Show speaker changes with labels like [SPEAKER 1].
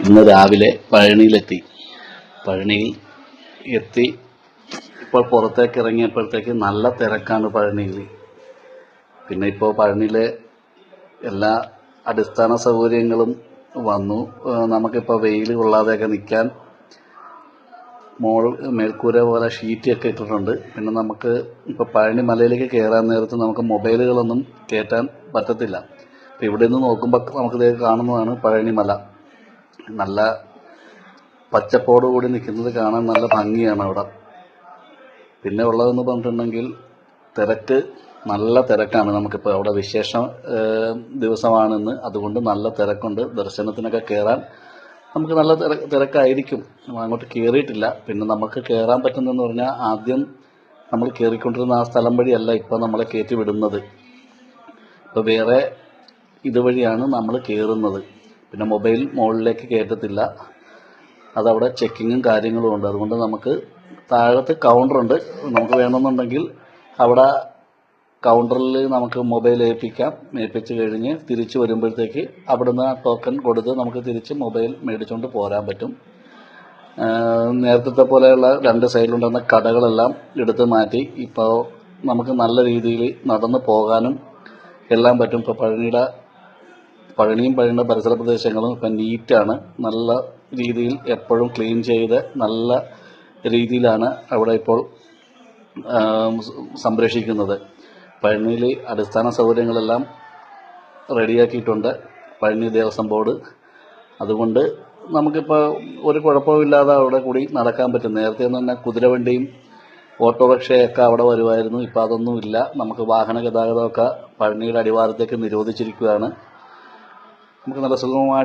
[SPEAKER 1] ഇന്ന് രാവിലെ പഴനിയിലെത്തി. പഴനിയിൽ എത്തി ഇപ്പോൾ പുറത്തേക്ക് ഇറങ്ങിയപ്പോഴത്തേക്ക് നല്ല തിരക്കാണ് പഴനിയിൽ. പിന്നെ ഇപ്പോൾ പഴനിയിലെ എല്ലാ അടിസ്ഥാന സൗകര്യങ്ങളും വന്നു. നമുക്കിപ്പോൾ വെയിൽ കൊള്ളാതെയൊക്കെ നിൽക്കാൻ മേൽക്കൂര പോലെ ഷീറ്റൊക്കെ ഇട്ടിട്ടുണ്ട്. പിന്നെ നമുക്ക് ഇപ്പോൾ പഴനി മലയിലേക്ക് കയറാൻ നേരത്ത് നമുക്ക് മൊബൈലുകളൊന്നും കയറ്റാൻ പറ്റത്തില്ല. അപ്പോൾ ഇവിടെ നിന്ന് നോക്കുമ്പോൾ നമുക്കിത് കാണുന്നതാണ് പഴനി മല. നല്ല പച്ചപ്പോടുകൂടി നിൽക്കുന്നത് കാണാൻ നല്ല ഭംഗിയാണ് അവിടെ. പിന്നെ ഉള്ളതെന്ന് പറഞ്ഞിട്ടുണ്ടെങ്കിൽ നല്ല തിരക്കാണ്. നമുക്കിപ്പോൾ അവിടെ വിശേഷ ദിവസമാണെന്ന്, അതുകൊണ്ട് നല്ല തിരക്കുണ്ട്. ദർശനത്തിനൊക്കെ കയറാൻ നമുക്ക് നല്ല തിരക്കായിരിക്കും. അങ്ങോട്ട് കയറിയിട്ടില്ല. പിന്നെ നമുക്ക് കയറാൻ പറ്റുന്നതെന്ന് പറഞ്ഞാൽ ആദ്യം നമ്മൾ കയറിക്കൊണ്ടിരുന്ന ആ സ്ഥലം വഴിയല്ല ഇപ്പോൾ നമ്മളെ കയറ്റി വിടുന്നത്. ഇപ്പോൾ വേറെ ഇതുവഴിയാണ് നമ്മൾ കയറുന്നത്. പിന്നെ മൊബൈൽ മുകളിലേക്ക് കയറ്റത്തില്ല. അതവിടെ ചെക്കിങ്ങും കാര്യങ്ങളും ഉണ്ട്. അതുകൊണ്ട് നമുക്ക് താഴത്ത് കൗണ്ടറുണ്ട്. നമുക്ക് വേണമെന്നുണ്ടെങ്കിൽ അവിടെ കൗണ്ടറിൽ നമുക്ക് മൊബൈൽ ഏൽപ്പിച്ച് കഴിഞ്ഞ് തിരിച്ച് വരുമ്പോഴത്തേക്ക് അവിടുന്ന് ആ ടോക്കൺ കൊടുത്ത് നമുക്ക് തിരിച്ച് മൊബൈൽ മേടിച്ചുകൊണ്ട് പോരാൻ പറ്റും. നേരത്തെ പോലെയുള്ള രണ്ട് സൈഡിലുണ്ടായിരുന്ന കടകളെല്ലാം എടുത്ത് മാറ്റി ഇപ്പോൾ നമുക്ക് നല്ല രീതിയിൽ നടന്നു പോകാനും എല്ലാം പറ്റും. ഇപ്പോൾ പഴനിയും പഴനിയുടെ പരിസര പ്രദേശങ്ങളും ഇപ്പം നീറ്റാണ്. നല്ല രീതിയിൽ എപ്പോഴും ക്ലീൻ ചെയ്ത് നല്ല രീതിയിലാണ് അവിടെ ഇപ്പോൾ സംരക്ഷിക്കുന്നത്. പഴനിയിൽ അടിസ്ഥാന സൗകര്യങ്ങളെല്ലാം റെഡിയാക്കിയിട്ടുണ്ട് പഴനി ദേവസ്വം ബോർഡ്. അതുകൊണ്ട് നമുക്കിപ്പോൾ ഒരു കുഴപ്പമില്ലാതെ അവിടെ കൂടി നടക്കാൻ പറ്റും. നേരത്തെ എന്ന് പറഞ്ഞാൽ കുതിരവണ്ടിയും ഓട്ടോറിക്ഷയൊക്കെ അവിടെ വരുമായിരുന്നു. ഇപ്പോൾ അതൊന്നുമില്ല. നമുക്ക് വാഹന ഗതാഗതമൊക്കെ പഴനിയുടെ അടിവാരത്തേക്ക് നിരോധിച്ചിരിക്കുകയാണ്. നമുക്ക് നല്ല സുഗമമായിട്ട്